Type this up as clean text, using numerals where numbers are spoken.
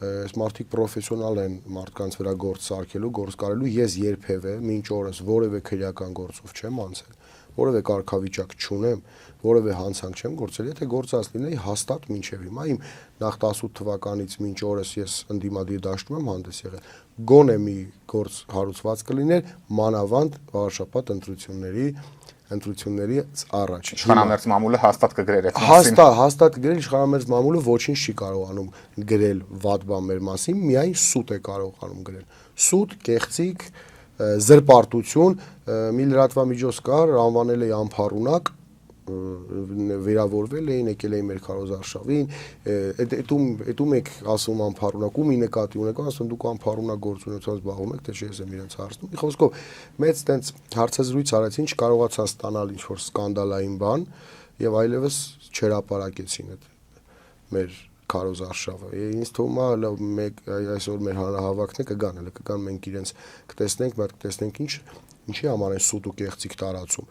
Այս մարդիկ պրոֆեսիոնալ են մարդկանց վրա գործ սարքելու, գործ կարելու, ես երբևէ մինչ օրս որևէ քրեական գործով չեմ անցել, որևէ կարգավիճակ չունեմ, որևէ հանցանք չեմ գործել, եթե գործած լինեի հաստատ մինչև հիմա իմ նախ 18 թվականից մինչ օրս ես ընդդիմադիր դաշտում եմ հանդես եղել, գոնե մի գործ հարուցված կլիներ մանավանդ վարշապատ ընտրություններից առաջ։ Իշխանամերձ մամուլը հաստատ կգրեր այդ մասին։ Հաստատ կգրել իշխանամերձ մամուլը ոչինչ չի կարողանում գրել վատ բան մեր մասին, միայն սուտ է կարողանում գրել։ Սուտ, կեղծիք, զրպարտություն, մի լրատվամիջոց կար, անվանել էի անփառունակ, վերավորվել էին, եկել էին մեր քարոզարշավին, էտում եք ասում անփառունակ, ումի նկատի ունեք, ասում դուք անփառունակ գործունեությամբ զբաղվում եք, թե չէ ես եմ իրենց հարցնում։ Մի խոսքով, մեծ տենց հարցազրույց արեցին, չկարողացան ստանալ ինչ-որ սկանդալային բան եւ այլևս չհրապարակեցին այդ մեր քարոզարշավը։ Ինձ թվում է այսօր մեր հանրահավաքն է կգան մենք իրենց կտեսնենք, բայց կտեսնենք ինչի համար են սուտ ու կեղծիք տարածում։